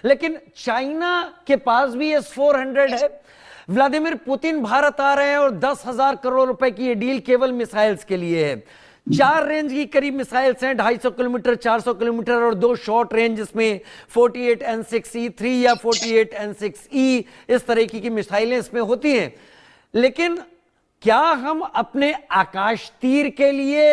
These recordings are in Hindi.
लेकिन चाइना के पास भी S-400 है। व्लादिमीर पुतिन भारत आ रहे हैं और 10,000 करोड़ रुपए की ये डील केवल मिसाइल्स के लिए है। 4 रेंज की करीब मिसाइल्स हैं, 250 किलोमीटर, 400 किलोमीटर, और 2 शॉर्ट रेंज जिसमें 48 N6E3 या 48 N6E इस तरीके की मिसाइलें इसमें होती हैं। लेकिन क्या हम अपने आकाश तीर के लिए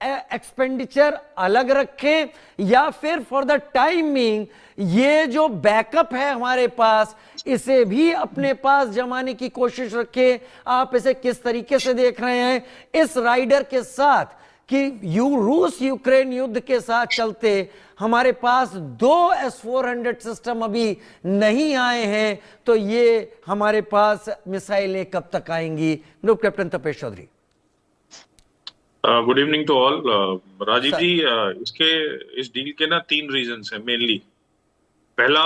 एक्सपेंडिचर अलग रखें, या फिर फॉर द टाइमिंग ये जो बैकअप है हमारे पास इसे भी अपने पास जमाने की कोशिश रखें? आप इसे किस तरीके से देख रहे हैं इस राइडर के साथ कि रूस यूक्रेन युद्ध के साथ चलते हमारे पास 2 S-400 सिस्टम अभी नहीं आए हैं, तो ये हमारे पास मिसाइलें कब तक आएंगी? Group captain Tapesh Chaudhary. Good evening to all. Rajiv ji, इस डील के ना 3 रीजंस हैं मेनली। पहला,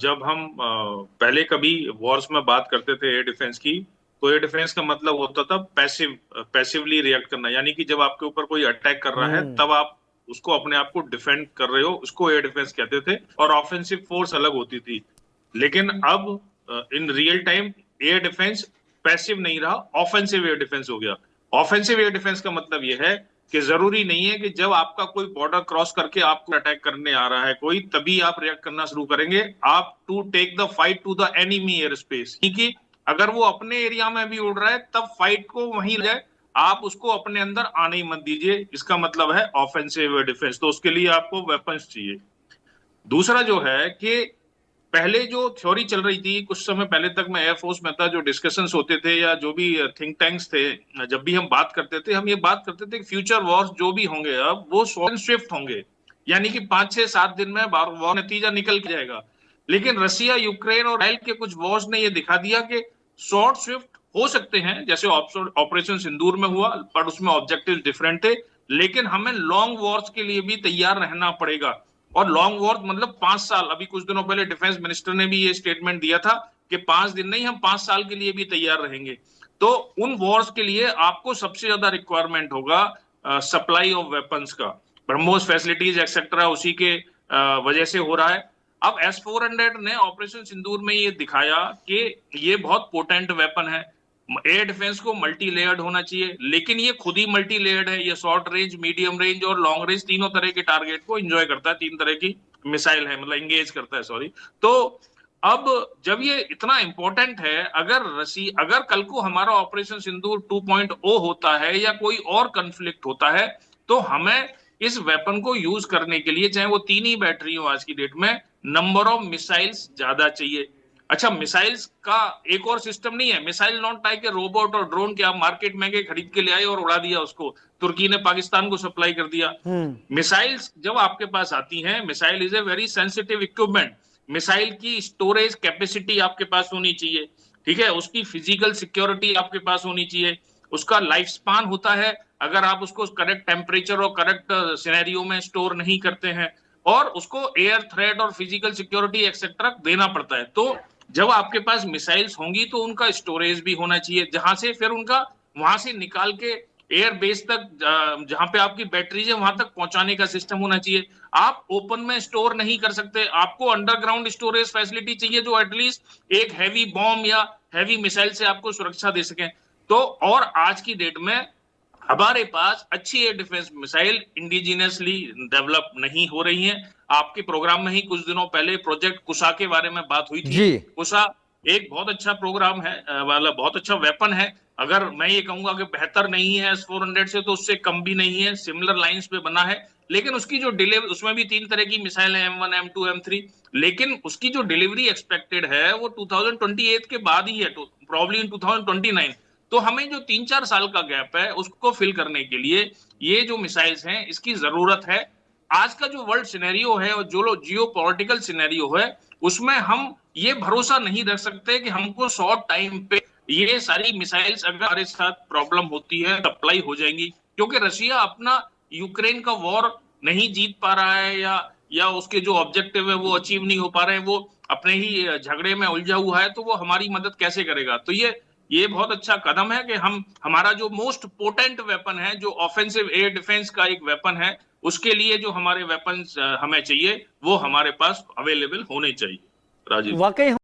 जब हम पहले कभी वॉर्स में बात करते थे एयर डिफेंस की, तो एयर डिफेंस का मतलब होता था पैसिवली रिएक्ट करना, यानी कि जब आपके ऊपर कोई अटैक कर रहा है तब आप उसको अपने आप को डिफेंड कर रहे हो, उसको एयर डिफेंस कहते थे, और ऑफेंसिव फोर्स अलग होती थी। लेकिन अब in real time air defence passive नहीं रहा, ऑफेंसिव एयर डिफेंस हो गया। ऑफेंसिव एयर डिफेंस का मतलब यह है कि जरूरी नहीं है कि जब आपका कोई बॉर्डर क्रॉस करके आपको अटैक करने आ रहा है कोई, तभी आप रिएक्ट करना शुरू करेंगे। आप to take the fight to the enemy air space, क्योंकि अगर वो अपने एरिया में भी उड़ रहा है तब फाइट को वहीं जाए, आप उसको अपने अंदर आने ही मत दीजिए। इसका मतलब है ऑफेंसिव एयर डिफेंस। तो उसके लिए आपको वेपन्स चाहिए। दूसरा जो है कि पहले जो थ्योरी चल रही थी, कुछ समय पहले तक मैं एयरफोर्स में था, जो डिस्कशंस होते थे या जो भी थिंक टैंक्स थे, जब भी हम बात करते थे, हम ये बात करते थे कि फ्यूचर वॉर्स जो भी होंगे अब वो शॉर्ट स्विफ्ट होंगे, यानी कि 5, 6, 7 दिन में वॉर नतीजा निकल के जाएगा। लेकिन रसिया, यूक्रेन और इसराइल के कुछ वॉर्स ने ये दिखा दिया कि शॉर्ट स्विफ्ट हो सकते हैं, जैसे ऑपरेशन सिंदूर में हुआ, पर उसमें ऑब्जेक्टिव डिफरेंट थे। लेकिन हमें लॉन्ग वॉर्स के लिए भी तैयार रहना पड़ेगा, और लॉन्ग वॉर मतलब 5 साल। अभी कुछ दिनों पहले डिफेंस मिनिस्टर ने भी ये स्टेटमेंट दिया था कि 5 दिन नहीं, हम 5 साल के लिए भी तैयार रहेंगे। तो उन वॉर्स के लिए आपको सबसे ज्यादा रिक्वायरमेंट होगा सप्लाई ऑफ वेपन्स का। ब्रह्मोस फैसिलिटीज एक्सेट्रा उसी के वजह से हो रहा है। अब S-400 ने ऑपरेशन सिंदूर में ये दिखाया कि ये बहुत पोटेंट वेपन है। एयर डिफेंस को मल्टी लेयर्ड होना चाहिए, लेकिन ये खुद ही मल्टी लेयर्ड है। ये शॉर्ट रेंज, मीडियम रेंज और लॉन्ग रेंज तीनों तरह के टारगेट को एंजॉय करता है। 3 तरह की मिसाइल है, मतलब एंगेज करता है, सॉरी। तो अब जब ये इतना इंपॉर्टेंट है, अगर कल को हमारा ऑपरेशन सिंदूर 2.0 होता है या कोई और कंफ्लिक्ट होता है, तो हमें इस वेपन को यूज करने के लिए, चाहे वो 3 ही बैटरी हो आज की डेट में, नंबर ऑफ मिसाइल्स ज्यादा चाहिए। अच्छा, मिसाइल्स का एक और सिस्टम नहीं है। Missile not like a robot और ड्रोन के आप मार्केट में गए, खरीद के ले आए और उड़ा दिया उसको, तुर्की ने पाकिस्तान को सप्लाई कर दिया। मिसाइल्स जब आपके पास आती हैं, missile is a very sensitive equipment. Missile की स्टोरेज कैपेसिटी आपके पास होनी चाहिए, ठीक है, उसकी फिजिकल सिक्योरिटी आपके पास होनी चाहिए, उसका लाइफ स्पान होता है अगर आप उसको करेक्ट टेम्परेचर और करेक्ट सिनेरियो में स्टोर नहीं करते हैं, और उसको एयर थ्रेट और फिजिकल सिक्योरिटी एक्सेट्रा देना पड़ता है। तो जब आपके पास मिसाइल्स होंगी तो उनका स्टोरेज भी होना चाहिए, जहां से फिर उनका वहां से निकाल के एयर बेस तक, जहां पे आपकी बैटरीज है वहां तक पहुंचाने का सिस्टम होना चाहिए। आप ओपन में स्टोर नहीं कर सकते, आपको अंडरग्राउंड स्टोरेज फैसिलिटी चाहिए जो एटलीस्ट एक हैवी बॉम्ब या हैवी मिसाइल से आपको सुरक्षा दे सके। तो और आज की डेट में हमारे पास अच्छी air defence missile indigenously develop नहीं हो रही हैं। आपके प्रोग्राम में ही कुछ दिनों पहले प्रोजेक्ट कुशा के बारे में बात हुई थी। कुशा एक बहुत अच्छा प्रोग्राम है, वाला बहुत अच्छा वेपन है। अगर मैं ये कहूंगा कि बेहतर नहीं है S-400 से, तो उससे कम भी नहीं है, सिमिलर लाइंस पे बना है। लेकिन उसकी जो डिलीवरी, उसमें भी 3 तरह की मिसाइल है, M1, M2, M3, लेकिन उसकी जो डिलीवरी एक्सपेक्टेड है वो 2028 के बाद ही है, तो प्रॉब्ली इन 2029। तो हमें जो 3-4 साल का गैप है उसको फिल करने के लिए ये जो मिसाइल्स हैं इसकी जरूरत है। आज का जो वर्ल्ड सिनेरियो है और जो जियो पॉलिटिकल सिनेरियो है, उसमें हम ये भरोसा नहीं रख सकते कि हमको शॉर्ट टाइम पे ये सारी मिसाइल्स अगर हमारे साथ प्रॉब्लम होती है सप्लाई हो जाएंगी, क्योंकि रशिया अपना यूक्रेन का वॉर नहीं जीत पा रहा है, या उसके जो ऑब्जेक्टिव है वो अचीव नहीं हो पा रहे हैं, वो अपने ही झगड़े में उलझा हुआ है, तो वो हमारी मदद कैसे करेगा। तो ये बहुत अच्छा कदम है कि हमारा जो मोस्ट पोटेंट वेपन है, जो ऑफेंसिव एयर डिफेंस का एक वेपन है, उसके लिए जो हमारे वेपन्स हमें चाहिए वो हमारे पास अवेलेबल होने चाहिए। राजीव। वाकई